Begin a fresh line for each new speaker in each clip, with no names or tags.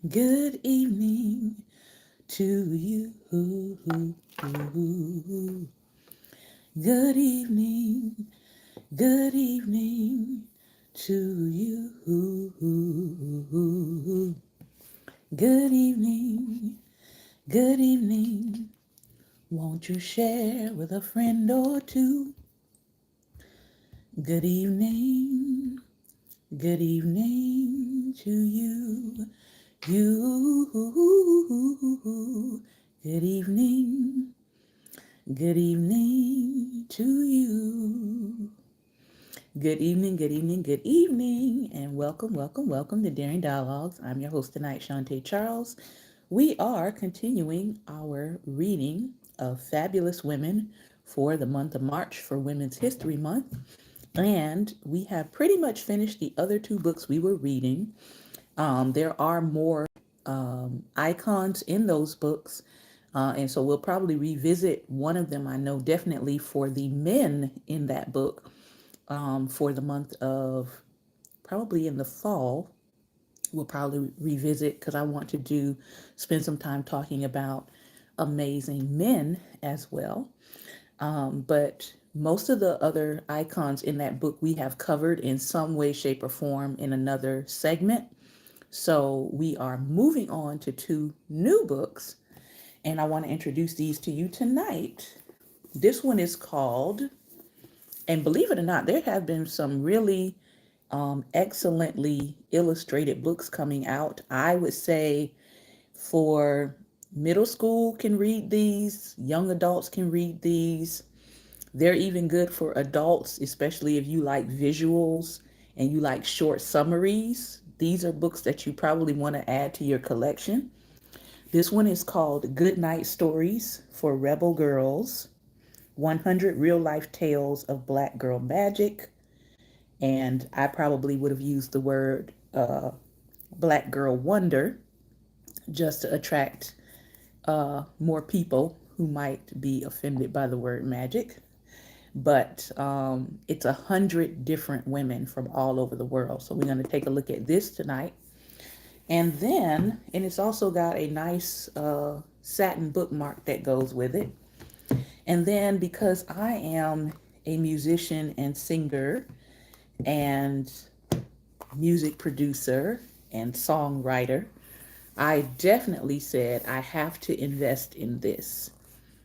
Good evening to you. Good evening. Good evening to you. Good evening. Good evening. Won't you share with a friend or two? Good evening. Good evening to you. Good evening. Good evening to you. Good evening, good evening, good evening, and welcome to Daring Dialogues. I'm your host tonight, Shantae Charles. We are continuing our reading of Fabulous Women for the month of March for Women's History Month. And we have pretty much finished the other two books we were reading. There are more icons in those books. And so we'll probably revisit one of them, I know definitely for the men in that book for the month of probably in the fall. We'll probably revisit because I want to spend some time talking about amazing men as well. But most of the other icons in that book we have covered in some way, shape, or form in another segment. So we are moving on to two new books, and I want to introduce these to you tonight. This one is called, and believe it or not, there have been some really excellently illustrated books coming out. I would say for middle school can read these, young adults can read these. They're even good for adults, especially if you like visuals and you like short summaries. These are books that you probably want to add to your collection. This one is called Good Night Stories for Rebel Girls, 100 Real Life Tales of Black Girl Magic. And I probably would have used the word Black Girl Wonder just to attract more people who might be offended by the word magic. But it's 100 different women from all over the world. So we're going to take a look at this tonight. And it's also got a nice satin bookmark that goes with it. And then because I am a musician and singer and music producer and songwriter, I definitely said I have to invest in this.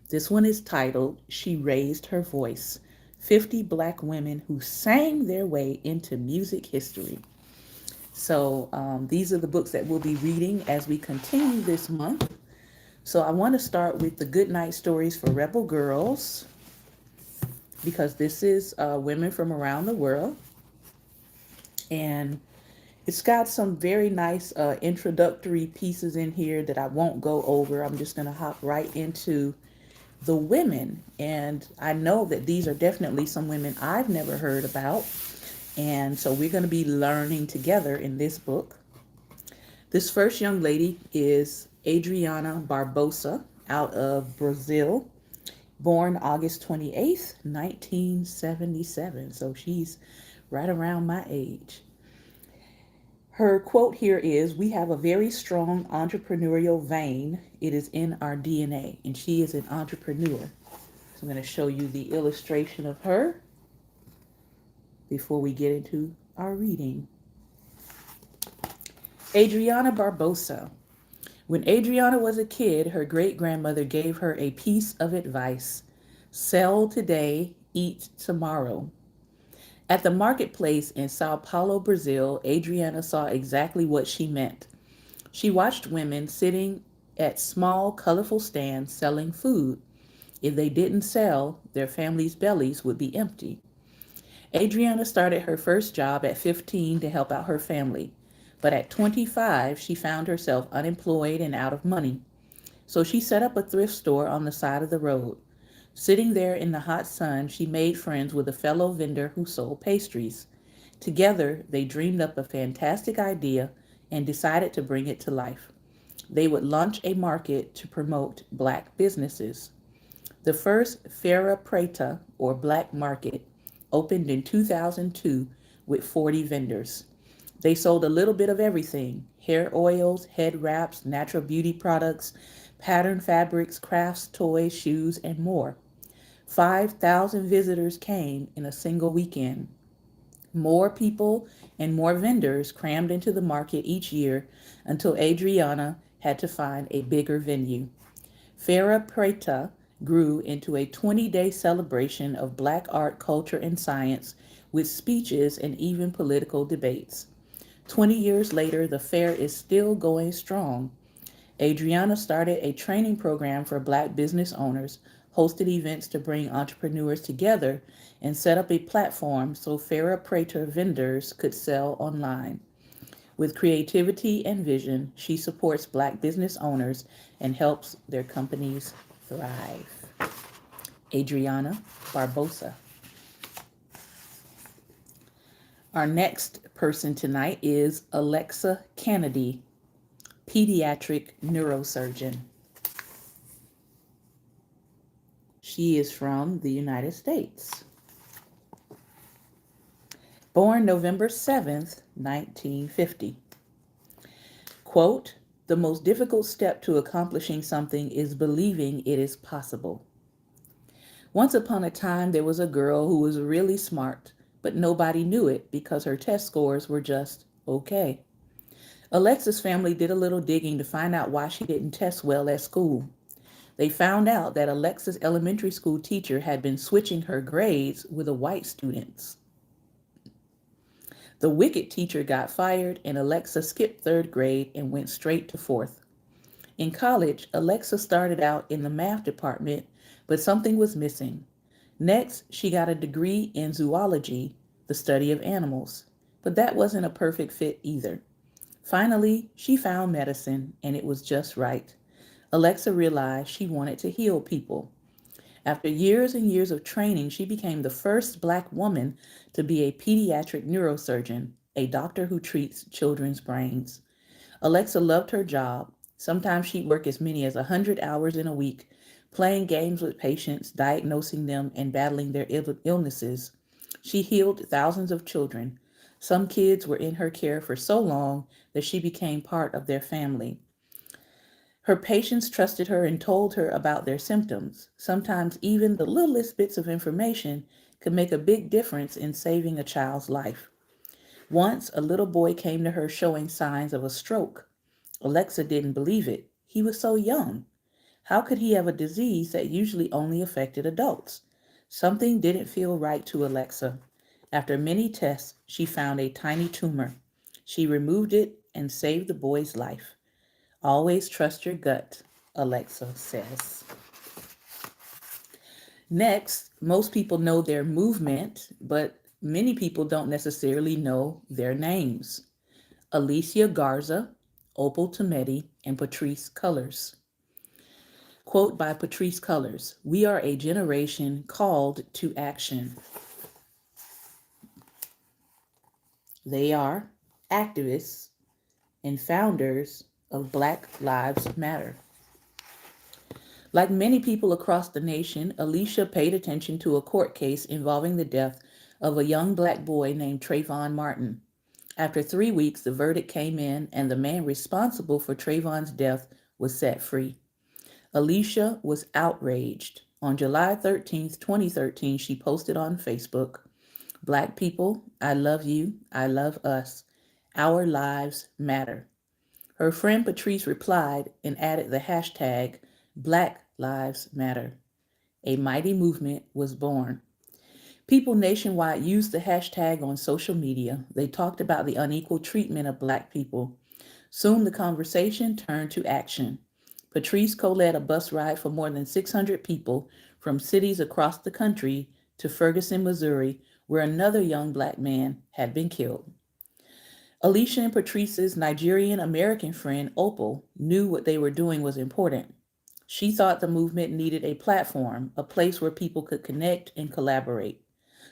This one is titled She Raised Her Voice, 50 Black Women Who Sang Their Way into Music History. So these are the books that we'll be reading as we continue this month. So I want to start with the Good Night Stories for Rebel Girls, because this is women from around the world. And it's got some very nice introductory pieces in here that I won't go over. I'm just going to hop right into the women. And I know that these are definitely some women I've never heard about. And so we're going to be learning together in this book. This first young lady is Adriana Barbosa out of Brazil, born August 28th, 1977. So she's right around my age. Her quote here is, "We have a very strong entrepreneurial vein. It is in our DNA." And she is an entrepreneur. So I'm going to show you the illustration of her before we get into our reading. Adriana Barbosa. When Adriana was a kid, her great-grandmother gave her a piece of advice: sell today, eat tomorrow. At the marketplace in Sao Paulo, Brazil, Adriana saw exactly what she meant. She watched women sitting at small, colorful stands selling food. If they didn't sell, their families' bellies would be empty. Adriana started her first job at 15 to help out her family, but at 25, she found herself unemployed and out of money. So she set up a thrift store on the side of the road. Sitting there in the hot sun, she made friends with a fellow vendor who sold pastries. Together, they dreamed up a fantastic idea and decided to bring it to life. They would launch a market to promote black businesses. The first Feira Preta, or black market, opened in 2002 with 40 vendors. They sold a little bit of everything: hair oils, head wraps, natural beauty products, pattern fabrics, crafts, toys, shoes, and more. 5,000 visitors came in a single weekend. More people and more vendors crammed into the market each year until Adriana had to find a bigger venue. Fera Preta grew into a 20-day celebration of Black art, culture, and science with speeches and even political debates. 20 years later, the fair is still going strong. Adriana started a training program for Black business owners, hosted events to bring entrepreneurs together, and set up a platform so Farah Prater vendors could sell online. With creativity and vision, she supports Black business owners and helps their companies thrive. Adriana Barbosa. Our next person tonight is Alexa Kennedy, Pediatric Neurosurgeon. She is from the United States. Born November 7th, 1950. Quote, "The most difficult step to accomplishing something is believing it is possible. Once upon a time, there was a girl who was really smart, but nobody knew it because her test scores were just okay. Alexa's family did a little digging to find out why she didn't test well at school. They found out that Alexa's elementary school teacher had been switching her grades with the white students. The wicked teacher got fired, and Alexa skipped third grade and went straight to fourth. In college, Alexa started out in the math department, but something was missing. Next, she got a degree in zoology, the study of animals, but that wasn't a perfect fit either. Finally, she found medicine, and it was just right. Alexa realized she wanted to heal people. After years and years of training, she became the first Black woman to be a pediatric neurosurgeon, a doctor who treats children's brains. Alexa loved her job. Sometimes she'd work as many as 100 hours in a week, playing games with patients, diagnosing them, and battling their illnesses. She healed thousands of children. Some kids were in her care for so long that she became part of their family. Her patients trusted her and told her about their symptoms. Sometimes even the littlest bits of information could make a big difference in saving a child's life. Once, a little boy came to her showing signs of a stroke. Alexa didn't believe it. He was so young. How could he have a disease that usually only affected adults? Something didn't feel right to Alexa. After many tests, she found a tiny tumor. She removed it and saved the boy's life. Always trust your gut, Alexa says. Next, most people know their movement, but many people don't necessarily know their names. Alicia Garza, Opal Tometi, and Patrisse Cullors. Quote by Patrisse Cullors, "We are a generation called to action." They are activists and founders of Black Lives Matter. Like many people across the nation, Alicia paid attention to a court case involving the death of a young Black boy named Trayvon Martin. After 3 weeks, the verdict came in and the man responsible for Trayvon's death was set free. Alicia was outraged. On July 13th, 2013, she posted on Facebook, "Black people, I love you, I love us. Our lives matter." Her friend Patrisse replied and added the hashtag Black Lives Matter. A mighty movement was born. People nationwide used the hashtag on social media. They talked about the unequal treatment of Black people. Soon the conversation turned to action. Patrisse co-led a bus ride for more than 600 people from cities across the country to Ferguson, Missouri, where another young Black man had been killed. Alicia and Patrisse's Nigerian American friend Opal knew what they were doing was important. She thought the movement needed a platform, a place where people could connect and collaborate.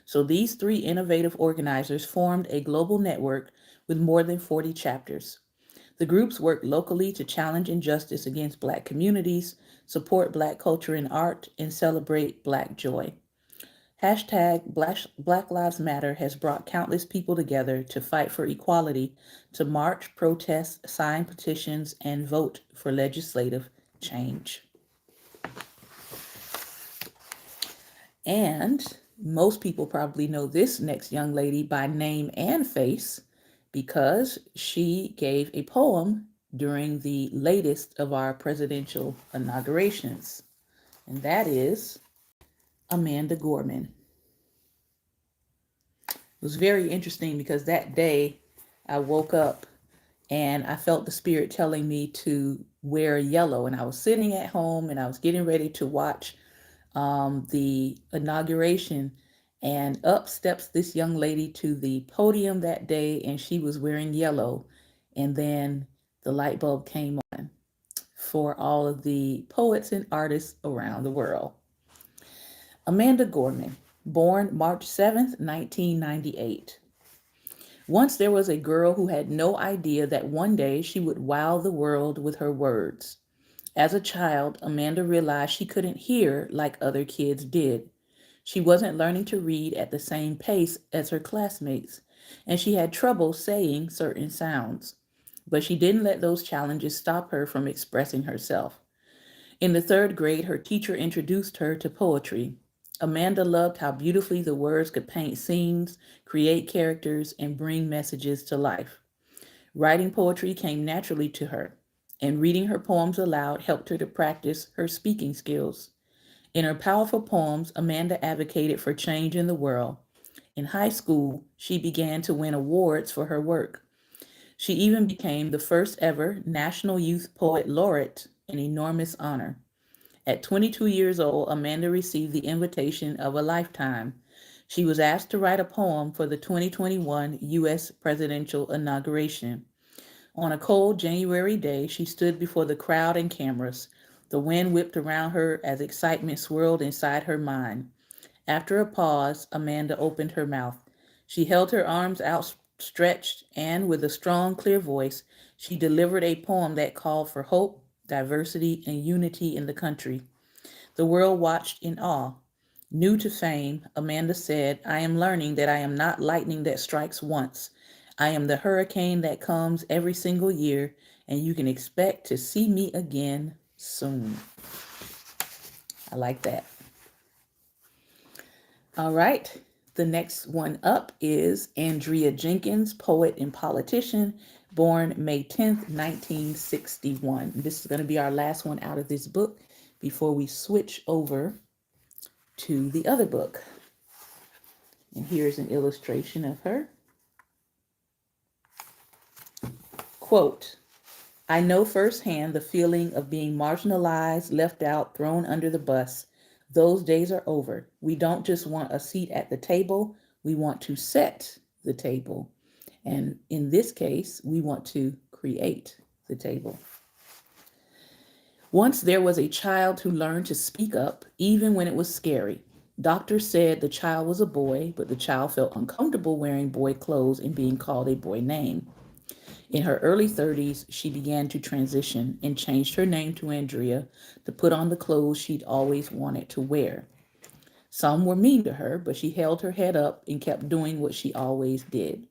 So these three innovative organizers formed a global network with more than 40 chapters. The groups work locally to challenge injustice against Black communities, support Black culture and art, and celebrate Black joy. Hashtag Black Lives Matter has brought countless people together to fight for equality, to march, protest, sign petitions, and vote for legislative change. And most people probably know this next young lady by name and face because she gave a poem during the latest of our presidential inaugurations, and that is Amanda Gorman. It was very interesting because that day I woke up and I felt the spirit telling me to wear yellow, and I was sitting at home and I was getting ready to watch the inauguration, and up steps this young lady to the podium that day, and she was wearing yellow. And then the light bulb came on for all of the poets and artists around the world. Amanda Gorman, born March 7th, 1998. Once there was a girl who had no idea that one day she would wow the world with her words. As a child, Amanda realized she couldn't hear like other kids did. She wasn't learning to read at the same pace as her classmates, and she had trouble saying certain sounds. But she didn't let those challenges stop her from expressing herself. In the third grade, her teacher introduced her to poetry. Amanda loved how beautifully the words could paint scenes, create characters, and bring messages to life. Writing poetry came naturally to her, and reading her poems aloud helped her to practice her speaking skills. In her powerful poems, Amanda advocated for change in the world. In high school, she began to win awards for her work. She even became the first ever National Youth Poet Laureate, an enormous honor. At 22 years old, Amanda received the invitation of a lifetime. She was asked to write a poem for the 2021 U.S. presidential inauguration. On a cold January day, she stood before the crowd and cameras. The wind whipped around her as excitement swirled inside her mind. After a pause, Amanda opened her mouth. She held her arms outstretched, and with a strong, clear voice, she delivered a poem that called for hope, diversity, and unity in the country. The world watched in awe. New to fame, Amanda said, "I am learning that I am not lightning that strikes once. I am the hurricane that comes every single year, and you can expect to see me again soon." I like that. All right. The next one up is Andrea Jenkins, poet and politician, born May 10th, 1961. This is going to be our last one out of this book before we switch over to the other book. And here's an illustration of her. Quote, "I know firsthand the feeling of being marginalized, left out, thrown under the bus. Those days are over. We don't just want a seat at the table, we want to set the table. And in this case, we want to create the table." Once there was a child who learned to speak up even when it was scary. Doctors said the child was a boy, but the child felt uncomfortable wearing boy clothes and being called a boy name. In her early 30s, she began to transition and changed her name to Andrea to put on the clothes she'd always wanted to wear. Some were mean to her, but she held her head up and kept doing what she always did.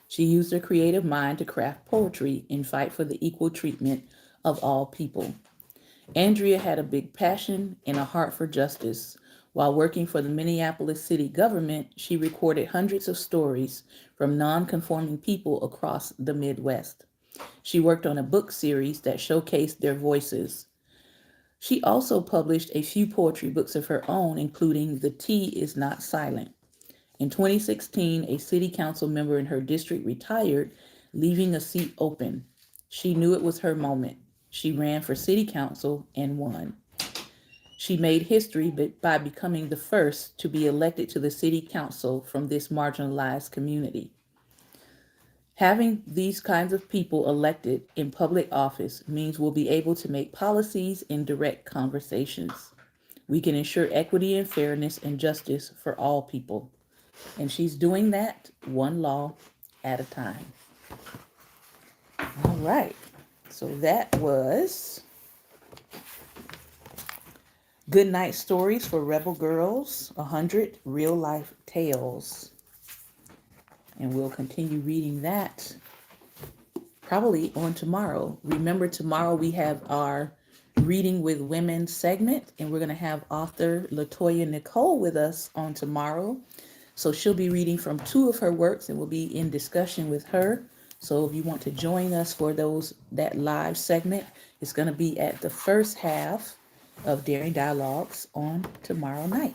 She used her creative mind to craft poetry and fight for the equal treatment of all people. Andrea had a big passion and a heart for justice. While working for the Minneapolis city government, she recorded hundreds of stories from non-conforming people across the Midwest. She worked on a book series that showcased their voices. She also published a few poetry books of her own, including The Tea is Not Silent. In 2016, a city council member in her district retired, leaving a seat open. She knew it was her moment. She ran for city council and won. She made history by becoming the first to be elected to the city council from this marginalized community. Having these kinds of people elected in public office means we'll be able to make policies and direct conversations. We can ensure equity and fairness and justice for all people. And she's doing that one law at a time. All right. So that was Good Night Stories for Rebel Girls, 100 Real Life Tales. And we'll continue reading that probably on tomorrow. Remember, tomorrow we have our Reading with Women segment, and we're going to have author Latoya Nicole with us on tomorrow. So she'll be reading from two of her works, and we'll be in discussion with her. So if you want to join us for that live segment, it's going to be at the first half of Daring Dialogues on tomorrow night.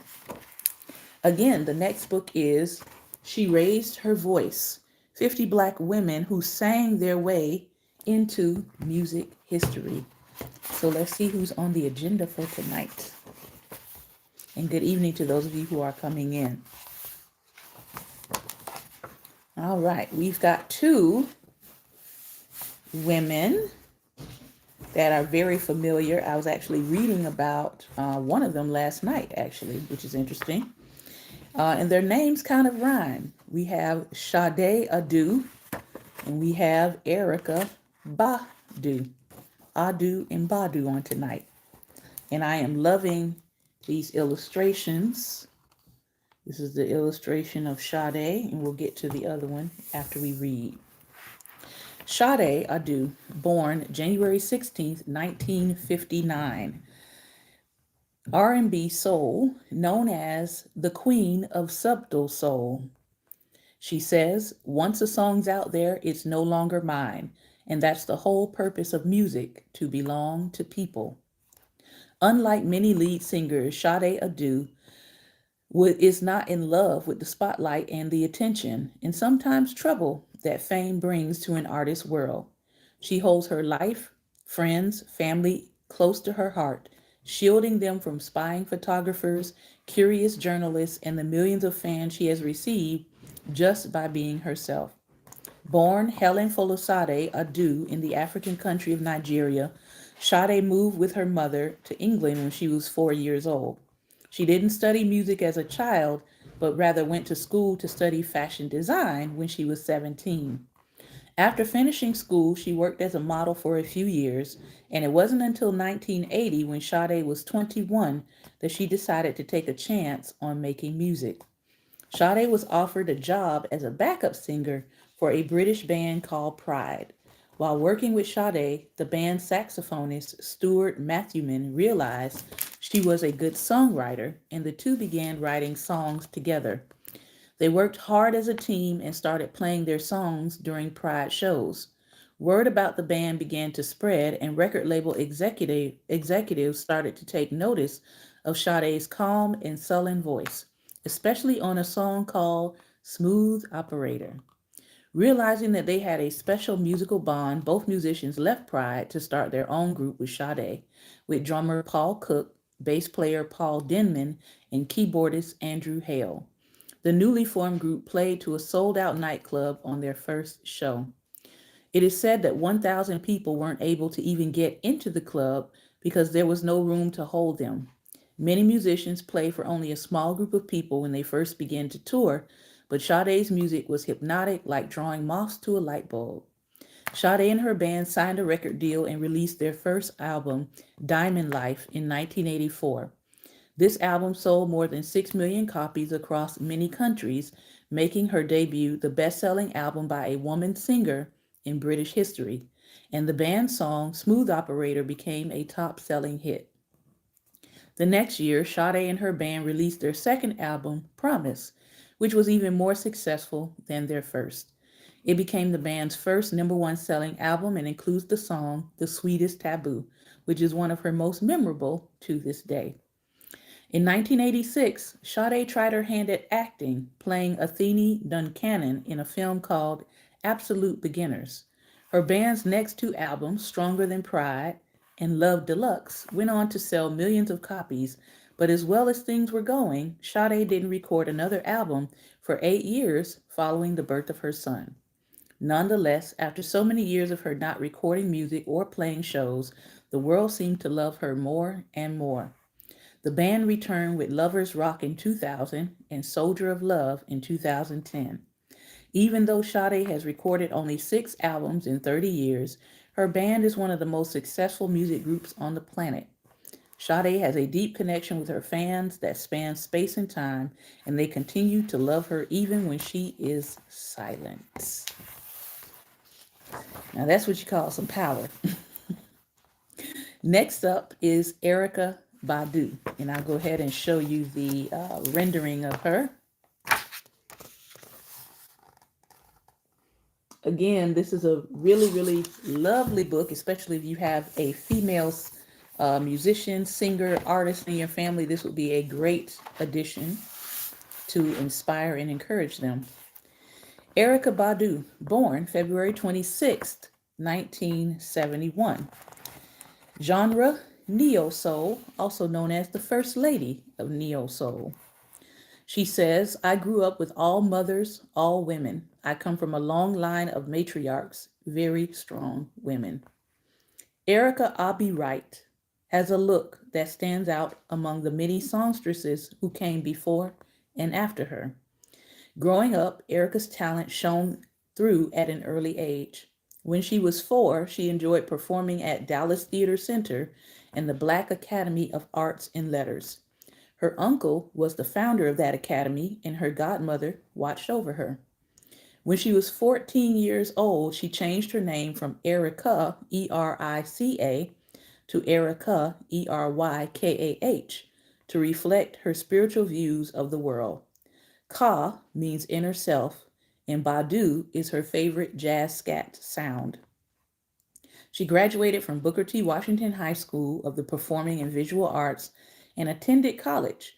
Again, the next book is She Raised Her Voice, 50 Black Women Who Sang Their Way into Music History. So let's see who's on the agenda for tonight. And good evening to those of you who are coming in. All right, we've got two women that are very familiar. I was actually reading about one of them last night, actually, which is interesting. And their names kind of rhyme. We have Sade Adu, and we have Erica Badu. Adu and Badu on tonight. And I am loving these illustrations. This is the illustration of Sade, and we'll get to the other one after we read. Sade Adu, born January 16th, 1959. R&B soul, known as the Queen of Subtle Soul. She says, once a song's out there, it's no longer mine. And that's the whole purpose of music, to belong to people. Unlike many lead singers, Sade Adu is not in love with the spotlight and the attention, and sometimes trouble that fame brings to an artist's world. She holds her life, friends, family close to her heart, shielding them from spying photographers, curious journalists, and the millions of fans she has received just by being herself. Born Helen Folosade Adu in the African country of Nigeria, Sade moved with her mother to England when she was 4 years old. She didn't study music as a child, but rather went to school to study fashion design when she was 17. After finishing school, she worked as a model for a few years, and it wasn't until 1980, when Sade was 21, that she decided to take a chance on making music. Sade was offered a job as a backup singer for a British band called Pride. While working with Sade, the band's saxophonist Stuart Matthewman realized she was a good songwriter, and the two began writing songs together. They worked hard as a team and started playing their songs during Pride shows. Word about the band began to spread, and record label executives started to take notice of Sade's calm and sullen voice, especially on a song called Smooth Operator. Realizing that they had a special musical bond, both musicians left Pride to start their own group with Sade, with drummer Paul Cook, bass player Paul Denman, and keyboardist Andrew Hale. The newly formed group played to a sold-out nightclub on their first show. It is said that 1,000 people weren't able to even get into the club because there was no room to hold them. Many musicians play for only a small group of people when they first begin to tour, but Sade's music was hypnotic, like drawing moths to a light bulb. Sade and her band signed a record deal and released their first album, Diamond Life, in 1984. This album sold more than 6 million copies across many countries, making her debut the best-selling album by a woman singer in British history, and the band's song Smooth Operator became a top-selling hit. The next year, Sade and her band released their second album, Promise, which was even more successful than their first. It became the band's first #1 selling album and includes the song The Sweetest Taboo, which is one of her most memorable to this day. In 1986, Sade tried her hand at acting, playing Athene Duncannon in a film called Absolute Beginners. Her band's next two albums, Stronger Than Pride and Love Deluxe, went on to sell millions of copies, but as well as things were going, Sade didn't record another album for 8 years following the birth of her son. Nonetheless, after so many years of her not recording music or playing shows, the world seemed to love her more and more. The band returned with Lovers Rock in 2000 and Soldier of Love in 2010. Even though Sade has recorded only 6 albums in 30 years, her band is one of the most successful music groups on the planet. Sade has a deep connection with her fans that spans space and time, and they continue to love her even when she is silent. Now that's what you call some power. Next up is Erica Badu, and I'll go ahead and show you the rendering of her. Again, this is a really, really lovely book, especially if you have a female musician, singer, artist in your family. This would be a great addition to inspire and encourage them. Erica Badu, born February 26th, 1971. Genre, Neo Soul, also known as the First Lady of Neo Soul. She says, I grew up with all mothers, all women. I come from a long line of matriarchs, very strong women. Erica Abi Wright has a look that stands out among the many songstresses who came before and after her. Growing up, Erica's talent shone through at an early age. When she was 4, she enjoyed performing at Dallas Theater Center and the Black Academy of Arts and Letters. Her uncle was the founder of that academy, and her godmother watched over her. When she was 14 years old, she changed her name from Erica, Erica, to Erica, Erykah, to reflect her spiritual views of the world. Ka means inner self, and Badu is her favorite jazz scat sound. She graduated from Booker T. Washington High School of the Performing and Visual Arts and attended college,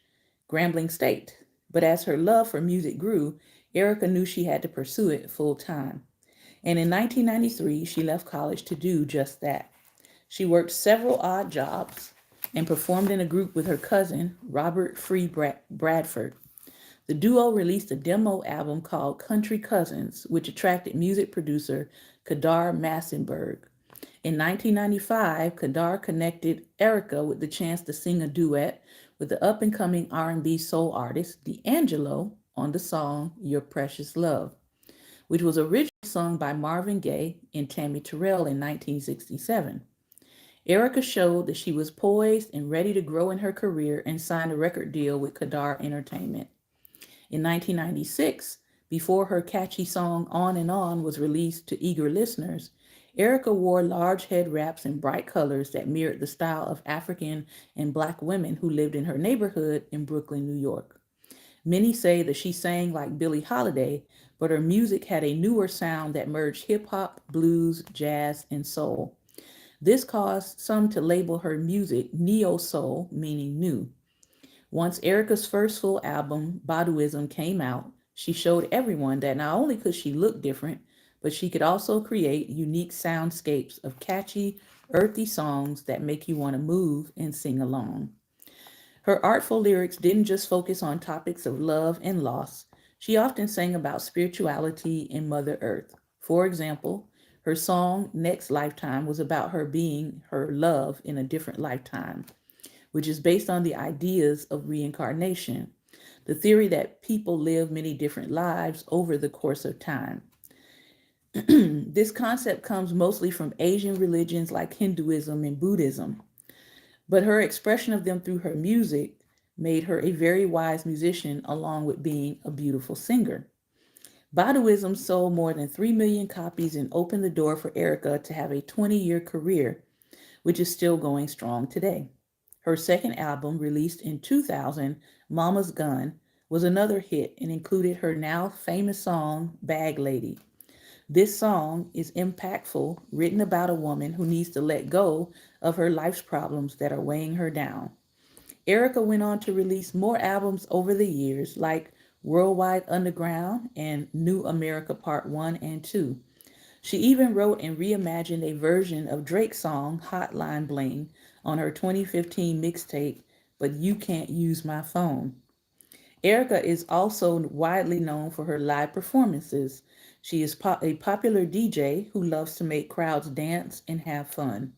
Grambling State. But as her love for music grew, Erica knew she had to pursue it full time. And in 1993, she left college to do just that. She worked several odd jobs and performed in a group with her cousin, Robert Free Bradford. The duo released a demo album called Country Cousins, which attracted music producer Kadar Massenberg. In 1995, Kadar connected Erica with the chance to sing a duet with the up-and-coming R&B soul artist D'Angelo on the song Your Precious Love, which was originally sung by Marvin Gaye and Tammy Terrell in 1967. Erica showed that she was poised and ready to grow in her career and signed a record deal with Kadar Entertainment. In 1996, before her catchy song On and On was released to eager listeners, Erica wore large head wraps in bright colors that mirrored the style of African and Black women who lived in her neighborhood in Brooklyn, New York. Many say that she sang like Billie Holiday, but her music had a newer sound that merged hip hop, blues, jazz, and soul. This caused some to label her music neo soul, meaning new. Once Erica's first full album, Baduism, came out, she showed everyone that not only could she look different, but she could also create unique soundscapes of catchy, earthy songs that make you want to move and sing along. Her artful lyrics didn't just focus on topics of love and loss. She often sang about spirituality and Mother Earth. For example, her song Next Lifetime was about her being her love in a different lifetime, which is based on the ideas of reincarnation, the theory that people live many different lives over the course of time. This concept comes mostly from Asian religions like Hinduism and Buddhism, but her expression of them through her music made her a very wise musician along with being a beautiful singer. Baduism sold more than 3 million copies and opened the door for Erica to have a 20-year career, which is still going strong today. Her second album, released in 2000, Mama's Gun, was another hit and included her now famous song, Bag Lady. This song is impactful, written about a woman who needs to let go of her life's problems that are weighing her down. Erica went on to release more albums over the years, like Worldwide Underground and New America Part 1 and 2. She even wrote and reimagined a version of Drake's song, Hotline Bling, on her 2015 mixtape, But You Can't Use My Phone. Erica is also widely known for her live performances. She is a popular DJ who loves to make crowds dance and have fun.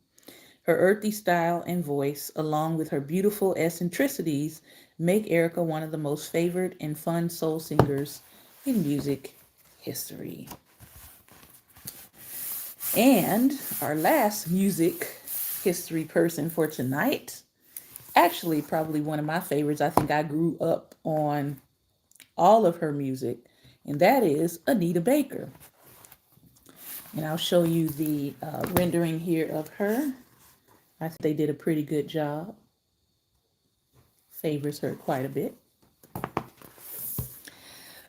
Her earthy style and voice, along with her beautiful eccentricities, make Erica one of the most favored and fun soul singers in music history. And our last music history person for tonight Actually, probably one of my favorites. I think I grew up on all of her music, and that is Anita Baker. And I'll show you the rendering here of her. I think they did a pretty good job. Favors her quite a bit.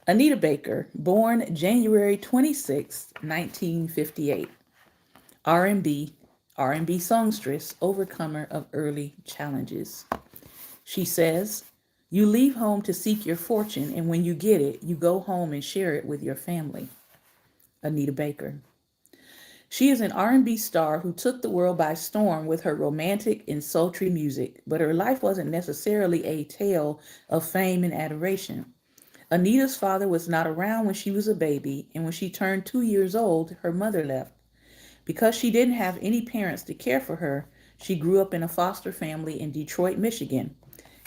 Anita Baker, born January 26, 1958. R&B, R&B songstress, overcomer of early challenges. She says, "You leave home to seek your fortune, and when you get it, you go home and share it with your family." Anita Baker. She is an R&B star who took the world by storm with her romantic and sultry music, but her life wasn't necessarily a tale of fame and adoration. Anita's father was not around when she was a baby, and when she turned 2 years old, her mother left. Because she didn't have any parents to care for her, she grew up in a foster family in Detroit, Michigan.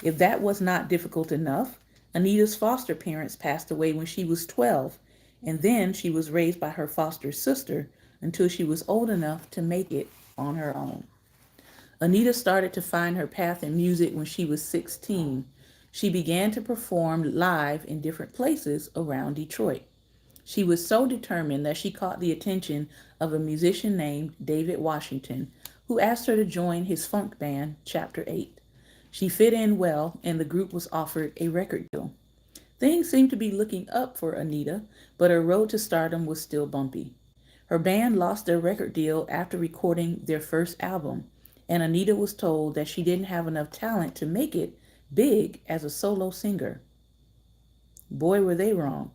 If that was not difficult enough, Anita's foster parents passed away when she was 12, and then she was raised by her foster sister until she was old enough to make it on her own. Anita started to find her path in music when she was 16. She began to perform live in different places around Detroit. She was so determined that she caught the attention of a musician named David Washington, who asked her to join his funk band, Chapter 8. She fit in well, and the group was offered a record deal. Things seemed to be looking up for Anita, but her road to stardom was still bumpy. Her band lost their record deal after recording their first album, and Anita was told that she didn't have enough talent to make it big as a solo singer. Boy, were they wrong.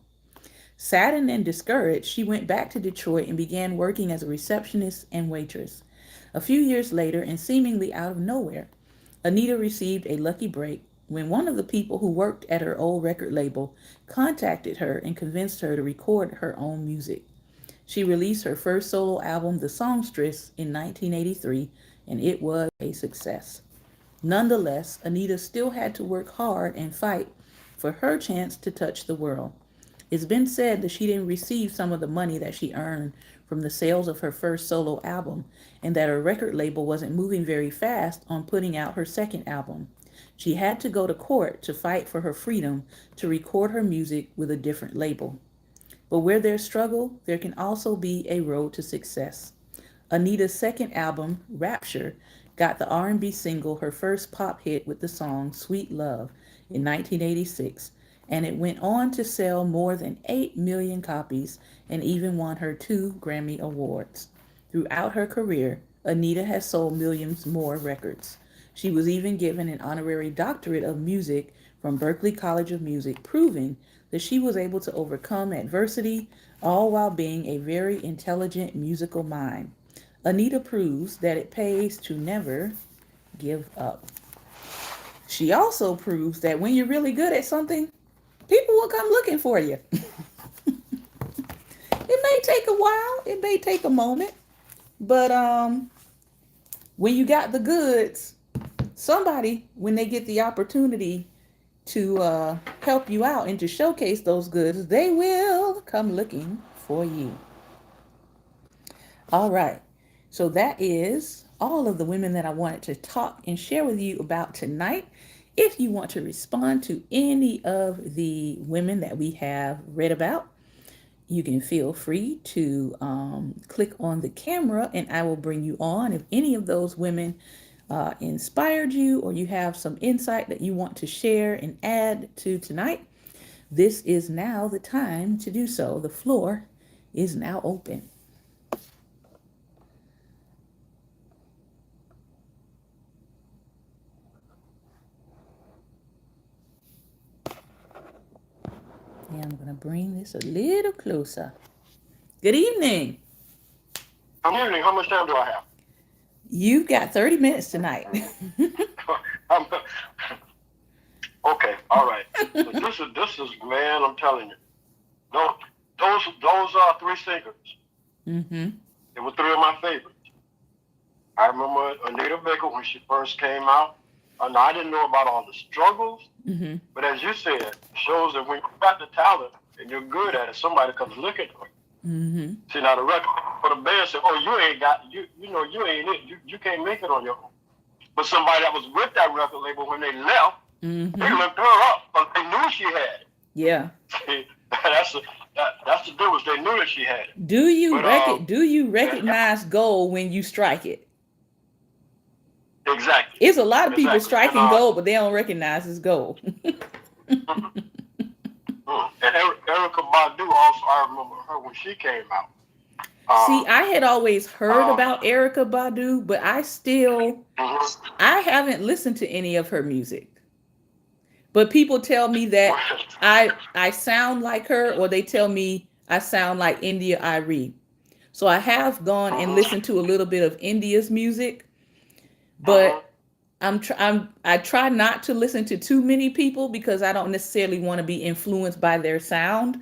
Saddened and discouraged, she went back to Detroit and began working as a receptionist and waitress. A few years later, and seemingly out of nowhere, Anita received a lucky break when one of the people who worked at her old record label contacted her and convinced her to record her own music. She released her first solo album, The Songstress, in 1983, and it was a success. Nonetheless, Anita still had to work hard and fight for her chance to touch the world. It's been said that she didn't receive some of the money that she earned from the sales of her first solo album, and that her record label wasn't moving very fast on putting out her second album. She had to go to court to fight for her freedom to record her music with a different label. But where there's struggle, there can also be a road to success. Anita's second album, Rapture, got the R&B single her first pop hit with the song Sweet Love in 1986, and it went on to sell more than 8 million copies and even won her 2 Grammy Awards. Throughout her career, Anita has sold millions more records. She was even given an honorary doctorate of music from Berklee College of Music, proving that she was able to overcome adversity, all while being a very intelligent musical mind. Anita proves that it pays to never give up. She also proves that when you're really good at something, people will come looking for you. It may take a while, it may take a moment, but when you got the goods, somebody, when they get the opportunity to help you out and to showcase those goods, they will come looking for you. All right. So that is all of the women that I wanted to talk and share with you about tonight. If you want to respond to any of the women that we have read about, you can feel free to click on the camera and I will bring you on. If any of those women inspired you, or you have some insight that you want to share and add to tonight, this is now the time to do so. The floor is now open. And I'm going to bring this a little closer. Good evening.
I'm evening. How much time do I have?
You've got 30 minutes tonight.
Okay, all right. So this is man. I'm telling you, those are 3 singers.
Mm-hmm.
They were 3 of my favorites. I remember Anita Baker when she first came out. And I didn't know about all the struggles,
Mm-hmm.
but as you said, it shows that when you got the talent and you're good at it, somebody comes looking for it.
Mm-hmm.
See, now the record for the band said, "Oh, you ain't got you know you ain't it. You can't make it on your own." But somebody that was with that record label when they left,
Mm-hmm.
they looked her up, but they knew she had it.
Yeah.
that's the difference. They knew that she had it.
Do you recognize gold when you strike it?
Exactly.
It's a lot of people
Exactly.
striking gold, but they don't recognize it's gold.
And Erica Badu also, I remember her when she came out.
See, I had always heard about Erica Badu, but I haven't listened to any of her music. But people tell me that I sound like her, or they tell me I sound like India Arie. So I have gone and listened to a little bit of India's music, but I try not to listen to too many people because I don't necessarily want to be influenced by their sound.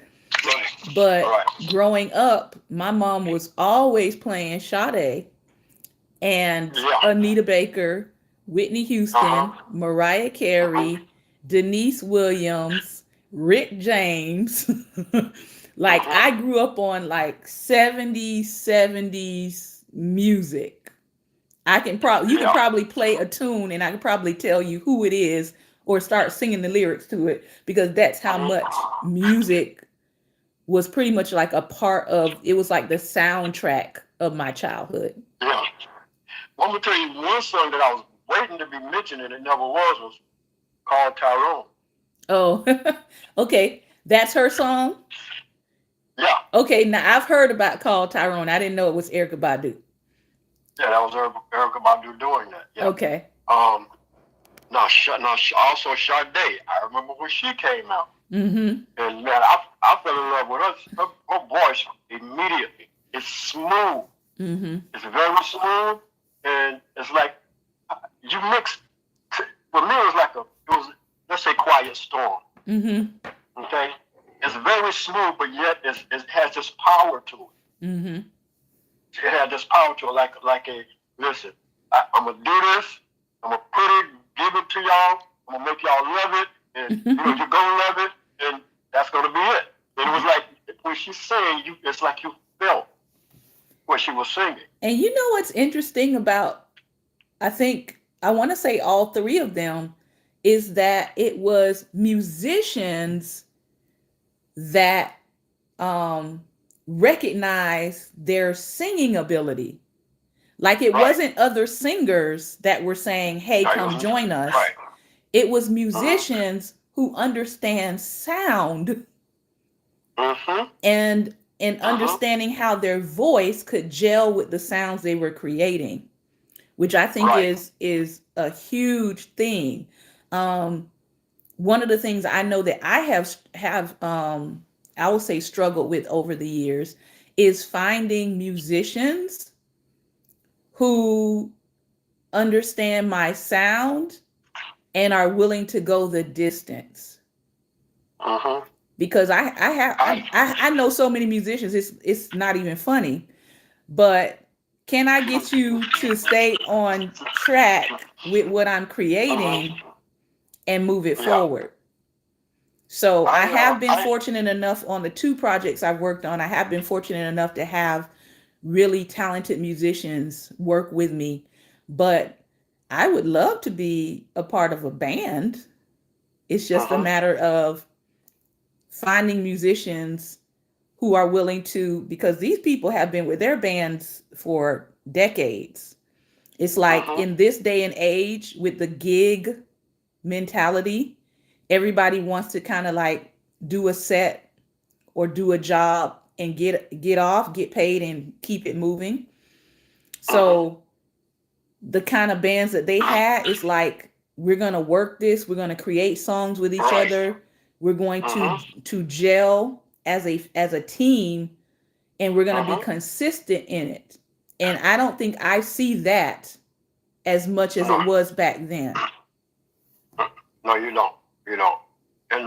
But growing up, my mom was always playing Sade and Anita Baker, Whitney Houston, Mariah Carey, Denise Williams, Rick James. Like I grew up on like 70s music. You can probably play a tune and I can probably tell you who it is or start singing the lyrics to it because that's how much music was pretty much like a part of, it was like the soundtrack of my childhood.
Yeah. Well, I'm going to tell you one song that I was waiting to be mentioned and it never was called Tyrone.
Oh, okay. That's her song?
Yeah.
Okay, now I've heard about Called Tyrone. I didn't know it was Erykah Badu.
Yeah, that was Erykah Badu doing that. Yeah.
Okay.
Now, also Sade. I remember when she came out.
Mm-hmm.
And man, I fell in love with her. Her voice immediately. It's smooth.
Mm-hmm.
It's very smooth, and it's like you mix. For me, it was let's say Quiet Storm.
Mm-hmm.
Okay, it's very smooth, but yet it has this power to it.
Mm-hmm.
It had this power to it, like a listen. I'm gonna do this. I'm gonna put it, give it to y'all. I'm gonna make y'all love it, and you're gonna love it, and that's gonna be it. And it was like when she's saying, it's like you felt what she was singing.
And you know what's interesting about, I think I want to say all three of them, is that it was musicians that recognized their singing ability. Like it wasn't other singers that were saying, hey, come join us.
Right.
It was musicians who understand sound and understanding how their voice could gel with the sounds they were creating, which I think is a huge thing. One of the things I know that I have I will say struggled with over the years is finding musicians who understand my sound and are willing to go the distance. Because I know so many musicians, it's not even funny. But can I get you to stay on track with what I'm creating and move it forward? So I have been fortunate enough on the 2 projects I've worked on. I have been fortunate enough to have really talented musicians work with me, but I would love to be a part of a band. It's just a matter of finding musicians who are willing to, because these people have been with their bands for decades. It's like in this day and age with the gig mentality, everybody wants to kind of like do a set or do a job and get off, get paid and keep it moving. So the kind of bands that they had, it's like, we're going to work this. We're going to create songs with each other. We're going to gel as a team, and we're going to be consistent in it. And I don't think I see that as much as it was back then.
No, you don't. You don't. And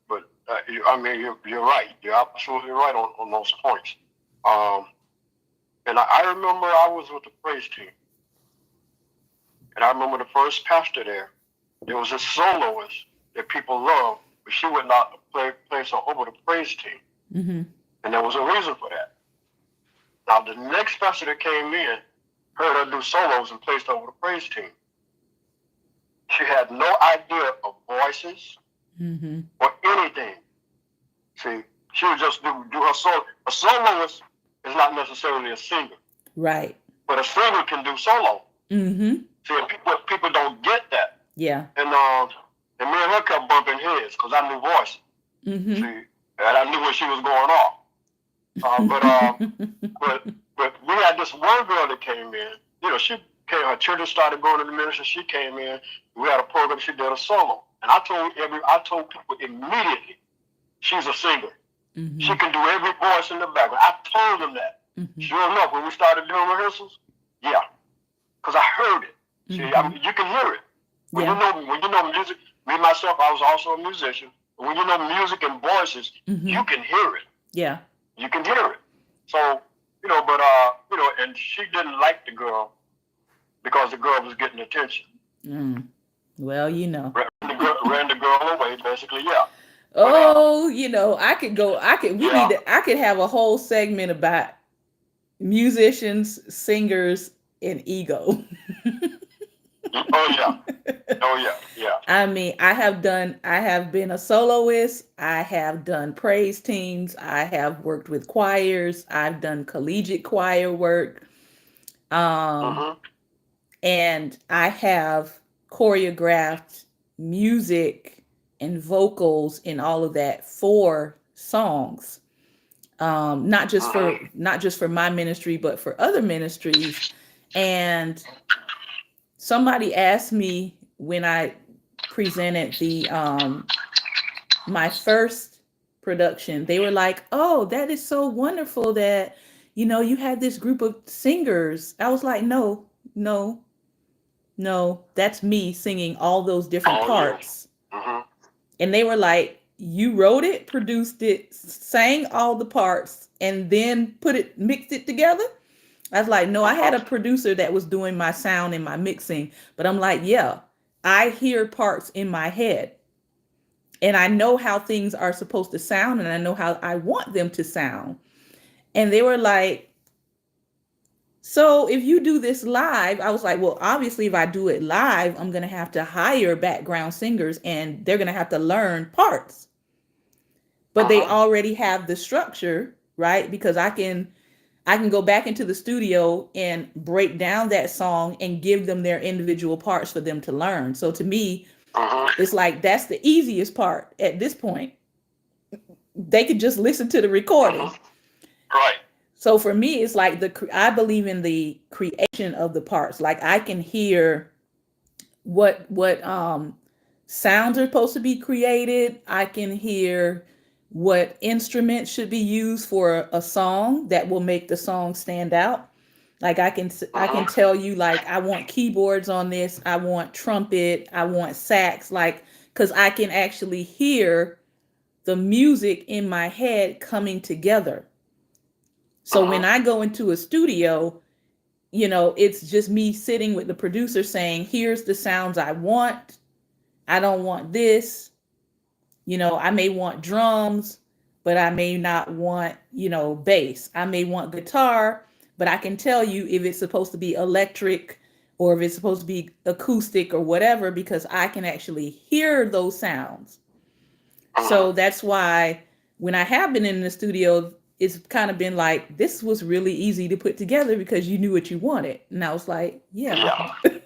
but I mean, you're right. You're absolutely right on those points. And I remember I was with the praise team, and I remember the first pastor there. There was a soloist that people loved, but she would not play so over the praise team, and there was a reason for that. Now the next pastor that came in, heard her do solos and placed her with a praise team. She had no idea of voices or anything. See, she would just do her solo. A soloist is not necessarily a singer.
Right.
But a singer can do solo. See, people don't get that.
Yeah.
And me and her kept bumping heads because I knew voices. See, and I knew when she was going off. But we had this one girl that came in. You know, she came. Her children started going to the ministry. She came in. We had a program. She did a solo, and I told people immediately, she's a singer. She can do every voice in the background. I told them that. Sure enough, when we started doing rehearsals, yeah, because I heard it. See, I mean, you can hear it. When you know music. Me myself, I was also a musician. When you know music and voices, you can hear it.
Yeah.
You can hear it. So, and she didn't like the girl because the girl was getting attention.
Well, you know.
Ran the girl away, basically, yeah.
Oh, I could have a whole segment about musicians, singers, and ego.
Oh yeah.
I mean, I have been a soloist. I have done praise teams. I have worked with choirs. I've done collegiate choir work. And I have choreographed music and vocals and all of that for songs. Not just for my ministry, but for other ministries. And somebody asked me when I presented my first production, they were like, "Oh, that is so wonderful that, you had this group of singers." I was like, no, that's me singing all those different parts. And they were like, "You wrote it, produced it, sang all the parts, and then mixed it together?" I was like, "No, I had a producer that was doing my sound and my mixing." But I'm like, yeah, I hear parts in my head. And I know how things are supposed to sound, and I know how I want them to sound. And they were like, "So if you do this live," I was like, "Well, obviously, if I do it live, I'm going to have to hire background singers, and they're going to have to learn parts. But they already have the structure, right? Because I can go back into the studio and break down that song and give them their individual parts for them to learn." So to me, it's like, that's the easiest part at this point. They could just listen to the recording.
Right.
So for me, it's like I believe in the creation of the parts. Like, I can hear what sounds are supposed to be created. I can hear what instruments should be used for a song that will make the song stand out. Like, I can tell you, like, I want keyboards on this, I want trumpet, I want sax, like, because I can actually hear the music in my head coming together. So when I go into a studio, it's just me sitting with the producer saying, "Here's the sounds I want. I don't want this. I may want drums, but I may not want, bass. I may want guitar, but I can tell you if it's supposed to be electric or if it's supposed to be acoustic or whatever, because I can actually hear those sounds." So that's why when I have been in the studio, it's kind of been like, this was really easy to put together because you knew what you wanted. And I was like, yeah.
You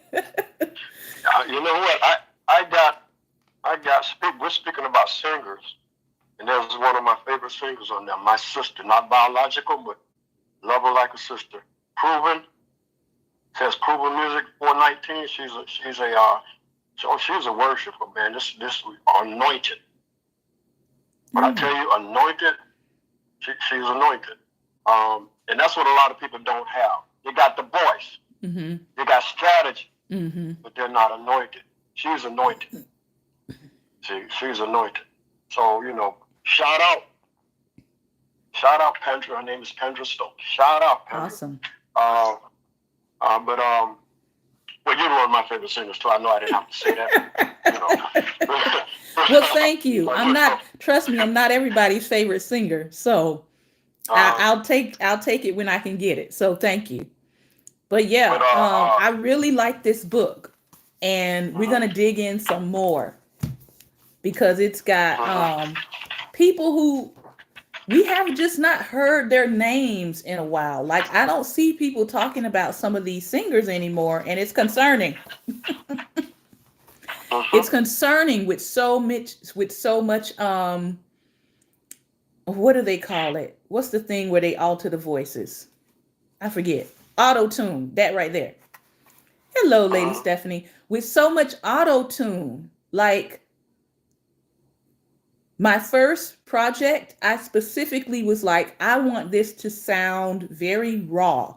know what? We're speaking about singers, and there's one of my favorite singers on there, my sister, not biological, but love her like a sister. Proven, says Proven Music 419. She's a worshiper, man. This anointed. But I tell you, anointed, she's anointed. And that's what a lot of people don't have. They got the voice. They got strategy, but they're not anointed. She's anointed. She's anointed. So, shout out Pendra. Her name is Pendra Stokes. Shout out Pendra.
Awesome.
Well, you're one of my favorite singers too. I know I didn't have to say that.
Well, thank you. Trust me, I'm not everybody's favorite singer. So I'll take it when I can get it. So thank you. But
But
yeah, I really like this book, and we're gonna dig in some more because it's got people who we have just not heard their names in a while. Like I don't see people talking about some of these singers anymore, and it's concerning. It's concerning with so much what do they call it? What's the thing where they alter the voices? I forget. Auto tune. That right there. Hello, Lady Stephanie. With so much auto tune, like my first project, I specifically was like, I want this to sound very raw.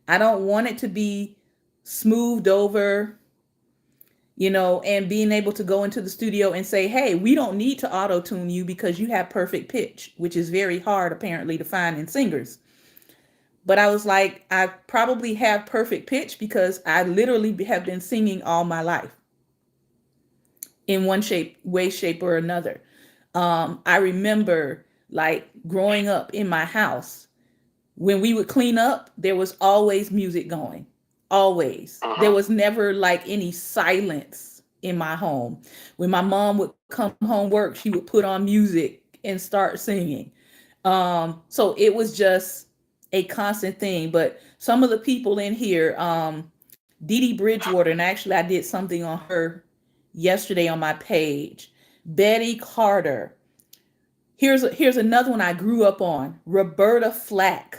I don't want it to be smoothed over, and being able to go into the studio and say, hey, we don't need to auto tune you because you have perfect pitch, which is very hard apparently to find in singers. But I was like, I probably have perfect pitch because I literally have been singing all my life in one shape or another. I remember like growing up in my house, when we would clean up, there was always music going. Always. There was never like any silence in my home. When my mom would come home work, she would put on music and start singing. So it was just a constant thing. But some of the people in here, Dee Dee Bridgewater, and actually I did something on her yesterday on my page. Betty Carter. Here's another one I grew up on. Roberta Flack.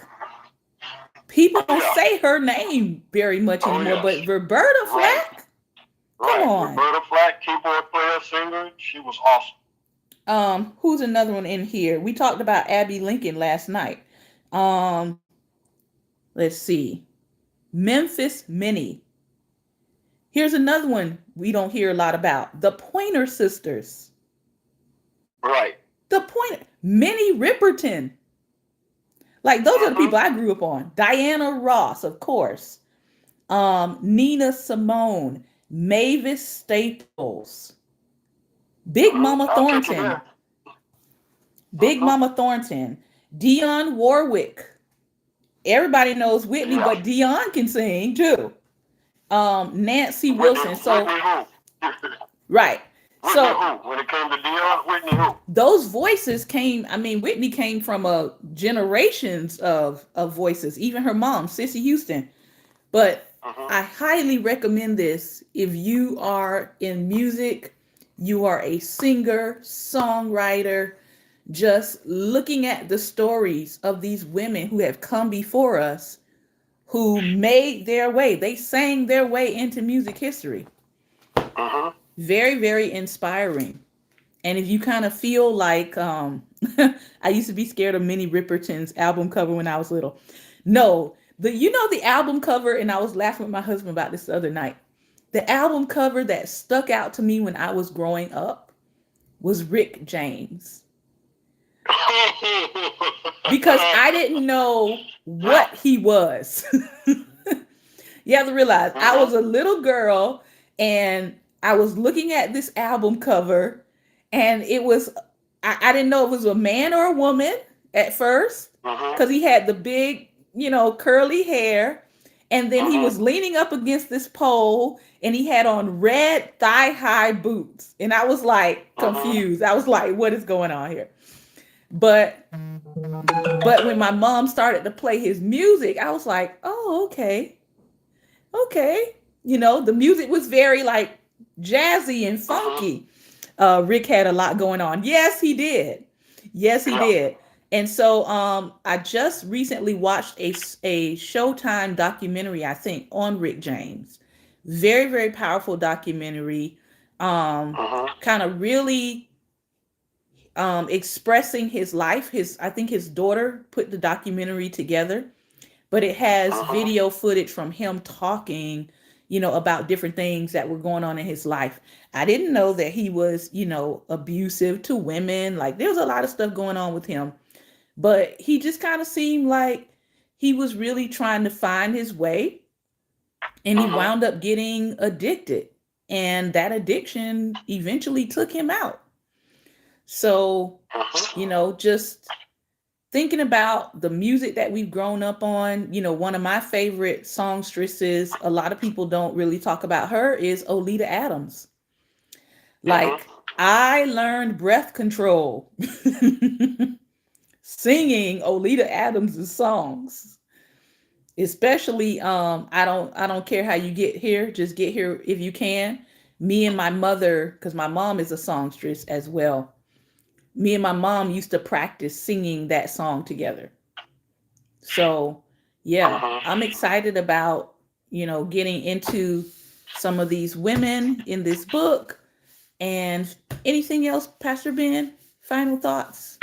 People don't say her name very much anymore, but Roberta Flack? Come on.
Roberta Flack, keyboard player, singer, she was awesome.
Who's another one in here? We talked about Abby Lincoln last night. Let's see. Memphis Minnie. Here's another one we don't hear a lot about. The Pointer Sisters.
Right.
The Pointer. Minnie Riperton. Like those are the people I grew up on. Diana Ross, of course. Nina Simone, Mavis Staples, Big Mama Thornton, Dionne Warwick. Everybody knows Whitney, but Dionne can sing too. Nancy Wilson. So right. So
when it came to Dionne, Whitney who?
Those voices came, Whitney came from generations of voices, even her mom, Cissy Houston. But I highly recommend this if you are in music, you are a singer, songwriter, just looking at the stories of these women who have come before us, who made their way. They sang their way into music history. Very, very inspiring. And if you kind of feel like, I used to be scared of Minnie Riperton's album cover when I was little. No, the album cover, and I was laughing with my husband about this the other night. The album cover that stuck out to me when I was growing up was Rick James. Because I didn't know what he was. You have to realize I was a little girl and I was looking at this album cover, and it was, I didn't know if it was a man or a woman at first, because he had the big, curly hair, and then he was leaning up against this pole, and he had on red thigh-high boots, and I was like confused. I was like, what is going on here? But when my mom started to play his music, I was like, oh, okay. The music was very like jazzy and funky. Rick had a lot going on. Yes, he did. And so I just recently watched a Showtime documentary, I think, on Rick James. Very, very powerful documentary. Kind of really expressing his life. I think his daughter put the documentary together, but it has video footage from him talking, about different things that were going on in his life. I didn't know that he was, abusive to women. Like there's a lot of stuff going on with him, but he just kind of seemed like he was really trying to find his way, and he wound up getting addicted, and that addiction eventually took him out. So, just thinking about the music that we've grown up on, one of my favorite songstresses, a lot of people don't really talk about her, is Olita Adams. Like,
Mm-hmm.
I learned breath control singing Olita Adams' songs. Especially, I don't care how you get here, just get here if you can. Me and my mother, because my mom is a songstress as well. Me and my mom used to practice singing that song together. So, yeah,
Mm-hmm.
I'm excited about, getting into some of these women in this book. And anything else, Pastor Ben? Final thoughts?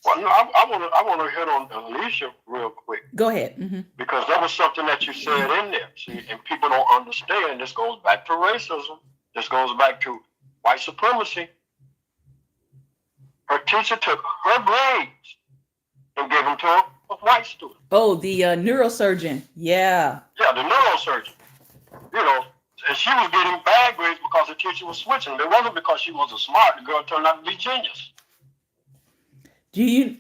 Well, no, I want to hit on Alicia real quick
Go ahead.
because that was something that you said in there. See, and people don't understand. This goes back to racism. This goes back to white supremacy. Her teacher took her grades and gave them to a white student.
Oh, the neurosurgeon. Yeah.
Yeah, the neurosurgeon. You know, and she was getting bad grades because the teacher was switching. It wasn't because she was a smart. The girl turned out to be genius.
Do you,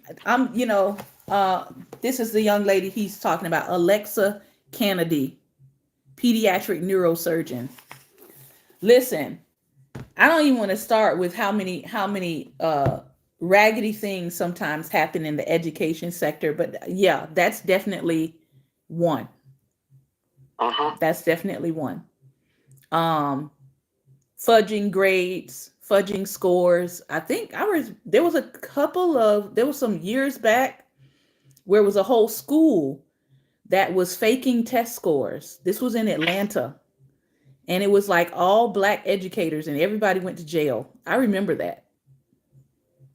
this is the young lady he's talking about, Alexa Kennedy, pediatric neurosurgeon. Listen, I don't even want to start with how many raggedy things sometimes happen in the education sector, but yeah, that's definitely one.
Mm-hmm.
That's definitely one. Fudging grades, fudging scores. I think there was some years back where it was a whole school that was faking test scores. This was in Atlanta. And it was like all Black educators and everybody went to jail. I remember that.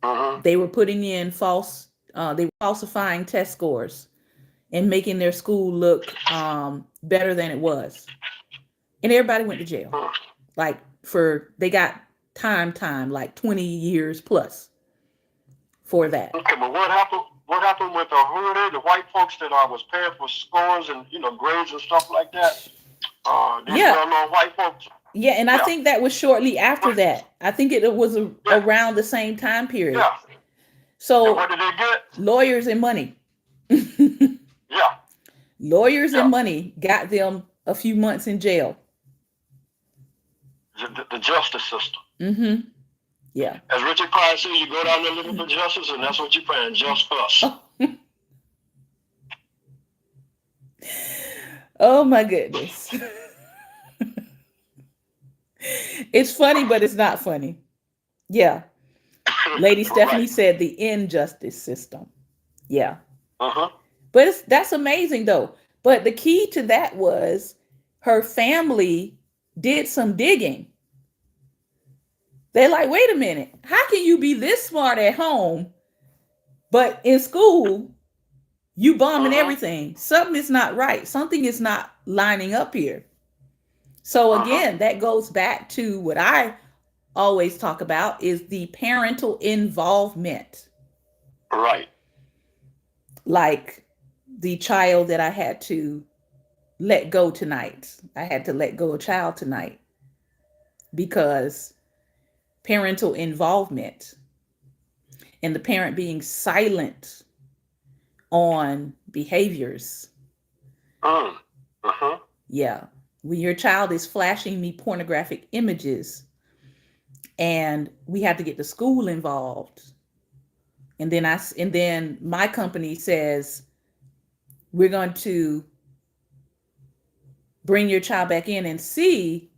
Mm-hmm.
They were putting in they were falsifying test scores and making their school look better than it was. And everybody went to jail. Like they got time, like 20 years plus for that.
Okay, but what happened? What happened with the white folks that was paying for scores and grades and stuff like that? These well-known white folks.
Yeah, and I think that was shortly after that. I think it was around the same time period.
Yeah.
So
and what did they get?
Lawyers and money.
Yeah.
Lawyers and money got them a few months in jail.
The justice system.
Mm-hmm. Yeah.
As Richard Pryor said, you go down there looking for justice, and that's what you find, just us.
Oh my goodness. It's funny, but it's not funny. Yeah. Lady Stephanie said the injustice system. Yeah.
Uh-huh.
But that's amazing though. But the key to that was her family did some digging. They're like, wait a minute, how can you be this smart at home, but in school, you bombing everything? Something is not right. Something is not lining up here. So again, that goes back to what I always talk about is the parental involvement.
Right.
Like the child that I had to let go tonight. I had to let go a child tonight because parental involvement and the parent being silent on behaviors. Yeah. When your child is flashing me pornographic images and we have to get the school involved. And then my company says, we're going to bring your child back in and see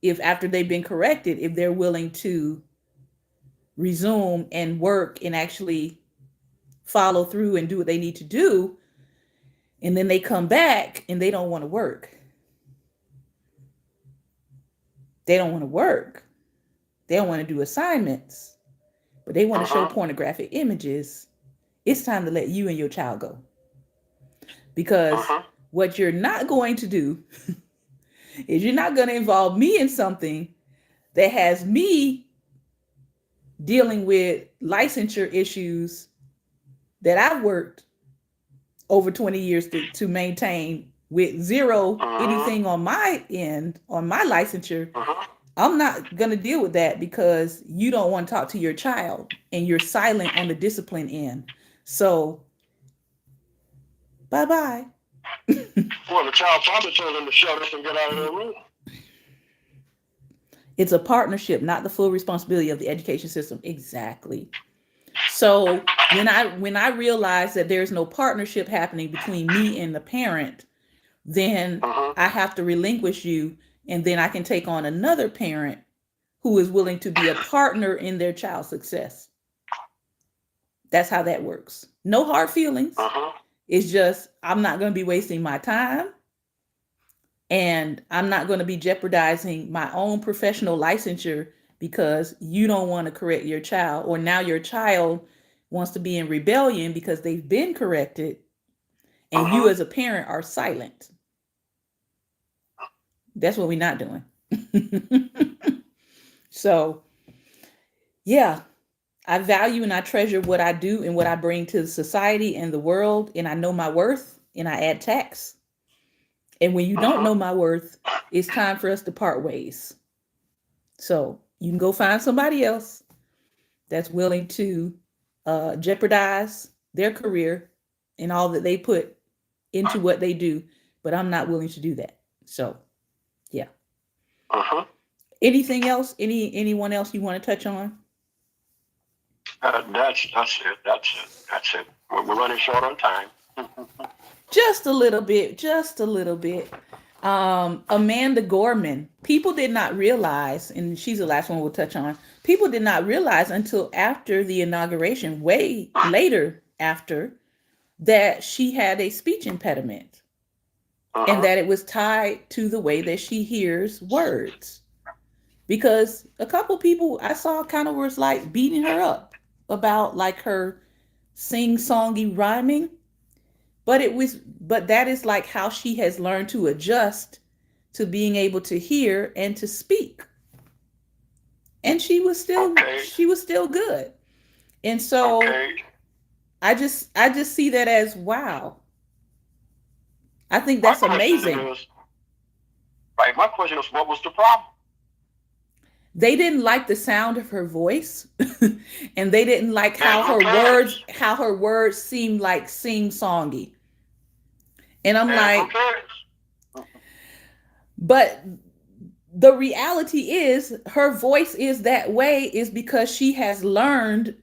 if after they've been corrected, if they're willing to resume and work and actually follow through and do what they need to do. And then they come back and they don't want to work. They don't want to work. They don't want to do assignments, but they want to show pornographic images. It's time to let you and your child go. Because what you're not going to do is you're not going to involve me in something that has me dealing with licensure issues that I've worked over 20 years to maintain with zero anything on my end, on my licensure. I'm not going to deal with that because you don't want to talk to your child and you're silent on the discipline end. So, bye-bye.
Well, the child probably told them to shut up and get out of their room.
It's a partnership, not the full responsibility of the education system. Exactly. So when I realize that there's no partnership happening between me and the parent, then I have to relinquish you, and then I can take on another parent who is willing to be a partner in their child's success. That's how that works. No hard feelings. It's just, I'm not going to be wasting my time, and I'm not going to be jeopardizing my own professional licensure because you don't want to correct your child, or now your child wants to be in rebellion because they've been corrected, and you as a parent are silent. That's what we're not doing. So, yeah, I value and I treasure what I do and what I bring to society and the world, and I know my worth, and I add tax. And when you don't know my worth, it's time for us to part ways. So you can go find somebody else that's willing to jeopardize their career and all that they put into what they do, but I'm not willing to do that. So, yeah. Anything else? Anyone else you want to touch on?
That's it. We're running short on time.
Just a little bit. Amanda Gorman. People did not realize, and she's the last one we'll touch on. People did not realize until after the inauguration, way later after, that she had a speech impediment, and that it was tied to the way that she hears words. Because a couple people I saw kind of was like beating her up about like her sing-songy rhyming. But that is like how she has learned to adjust to being able to hear and to speak. And she was still good. And so I just see that as, wow. I think that's amazing.
My question is, what was the problem?
They didn't like the sound of her voice, and they didn't like how her words seemed like sing-songy. And I'm like, but the reality is her voice is that way is because she has learned,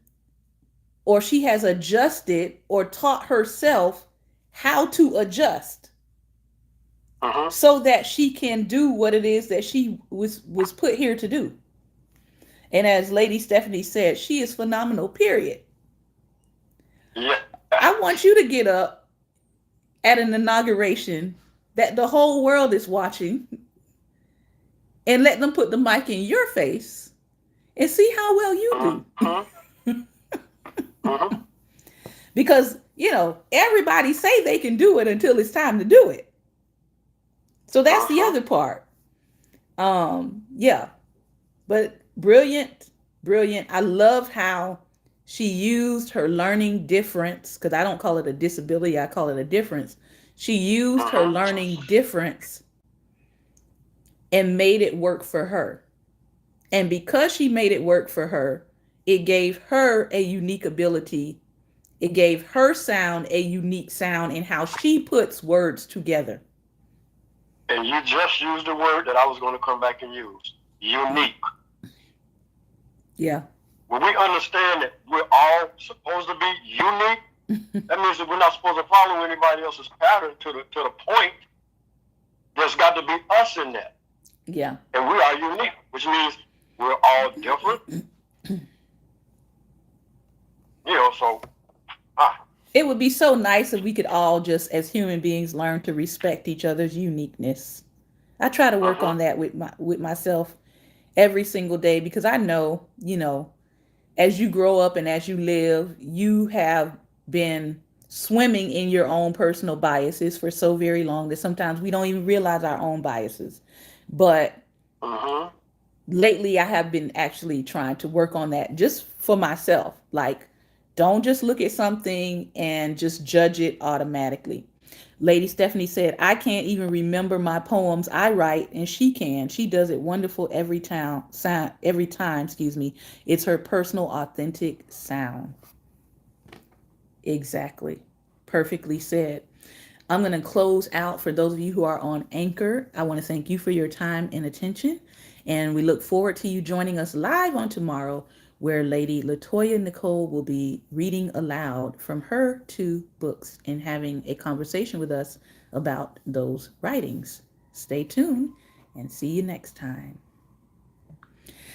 or she has adjusted or taught herself how to adjust so that she can do what it is that she was put here to do. And as Lady Stephanie said, she is phenomenal, period.
Yeah.
I want you to get up at an inauguration that the whole world is watching and let them put the mic in your face and see how well you do. Because, everybody say they can do it until it's time to do it. So that's the other part. Yeah. But brilliant. I love how she used her learning difference, because I don't call it a disability, I call it a difference. She used her learning difference and made it work for her. And because she made it work for her, it gave her a unique ability. It gave her sound a unique sound in how she puts words together.
And you just used the word that I was going to come back and use. Unique.
Yeah.
When we understand that we're all supposed to be unique, that means that we're not supposed to follow anybody else's pattern to the point. There's got to be us in that.
Yeah.
And we are unique, which means we're all different. So
it would be so nice if we could all just, as human beings, learn to respect each other's uniqueness. I try to work on that with myself every single day, because I know, as you grow up and as you live, you have been swimming in your own personal biases for so very long that sometimes we don't even realize our own biases. But lately I have been actually trying to work on that just for myself. Like, don't just look at something and just judge it automatically. Lady Stephanie said, I can't even remember my poems I write, and she can. She does it wonderful every time, It's her personal, authentic sound. Exactly. Perfectly said. I'm going to close out. For those of you who are on Anchor, I want to thank you for your time and attention. And we look forward to you joining us live on tomorrow, where Lady Latoya Nicole will be reading aloud from her 2 books and having a conversation with us about those writings. Stay tuned and see you next time.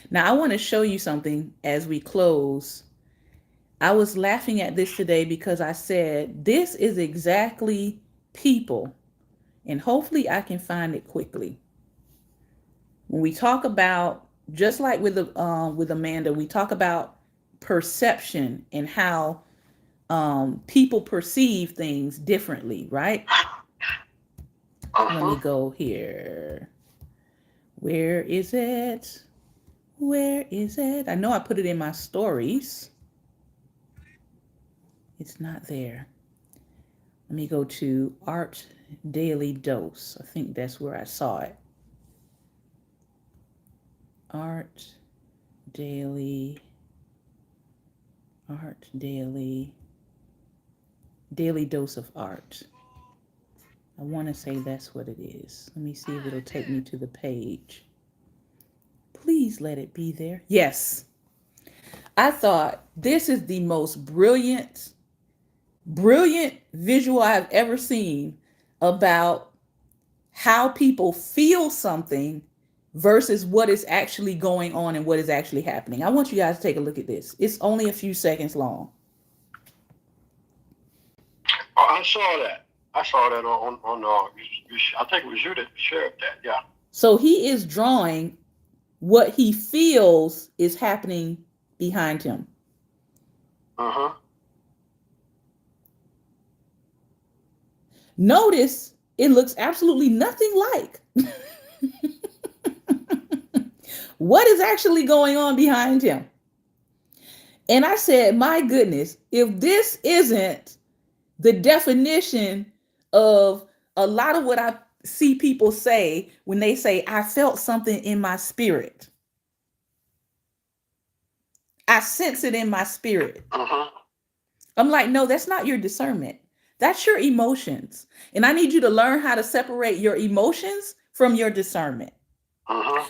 Now, I want to show you something as we close. I was laughing at this today because I said, this is exactly people, and hopefully I can find it quickly. When we talk about, just like with Amanda, we talk about perception and how people perceive things differently, right? Let me go here. Where is it? Where is it? I know I put it in my stories. It's not there. Let me go to Art Daily Dose. I think that's where I saw it. Art Daily, Daily Dose of Art. I want to say that's what it is. Let me see if it'll take me to the page. Please let it be there. Yes. I thought this is the most brilliant visual I've ever seen about how people feel something versus what is actually going on and what is actually happening. I want you guys to take a look at this. It's only a few seconds long.
Oh, I saw that. I saw that on I think it was you that shared that. Yeah.
So he is drawing what he feels is happening behind him. Notice it looks absolutely nothing like what is actually going on behind him. And I said, my goodness, if this isn't the definition of a lot of what I see people say when they say, I felt something in my spirit. I sense it in my spirit. I'm like, no, that's not your discernment. That's your emotions. And I need you to learn how to separate your emotions from your discernment.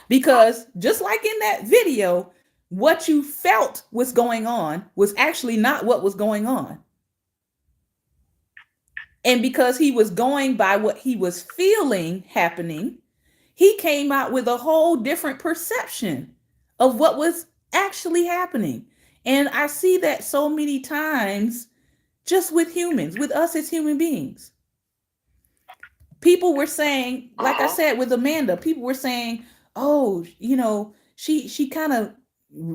Because just like in that video, what you felt was going on was actually not what was going on. And because he was going by what he was feeling happening, he came out with a whole different perception of what was actually happening. And I see that so many times just with humans, with us as human beings. People were saying, like I said with Amanda, people were saying, oh, you know, she kind of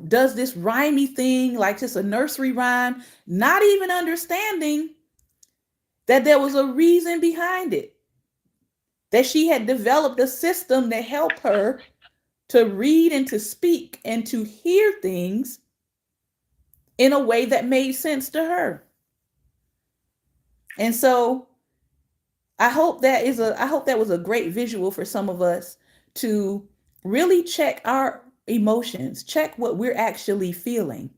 does this rhymey thing, like just a nursery rhyme, not even understanding that there was a reason behind it, that she had developed a system that helped her to read and to speak and to hear things in a way that made sense to her. And so I hope that was a great visual for some of us to really check our emotions, check what we're actually feeling.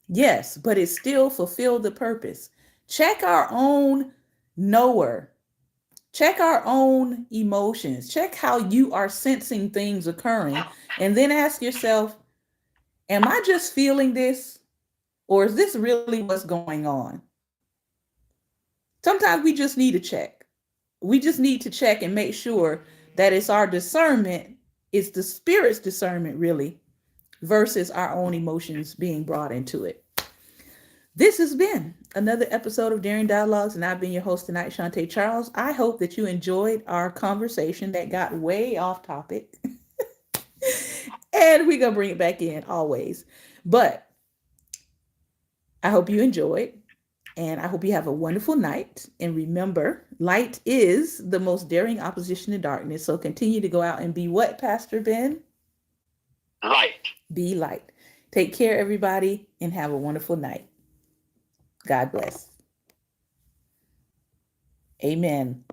Yes, but it still fulfilled the purpose. Check our own knower. Check our own emotions. Check how you are sensing things occurring. And then ask yourself, am I just feeling this? Or is this really what's going on? Sometimes we just need to check. We just need to check and make sure that it's our discernment, it's the Spirit's discernment really, versus our own emotions being brought into it. This has been another episode of Daring Dialogues, and I've been your host tonight, Shantae Charles. I hope that you enjoyed our conversation that got way off topic. And we're going to bring it back in always. But I hope you enjoyed. And I hope you have a wonderful night. And remember, light is the most daring opposition to darkness. So continue to go out and be what, Pastor Ben?
Light.
Be light. Take care, everybody, and have a wonderful night. God bless. Amen.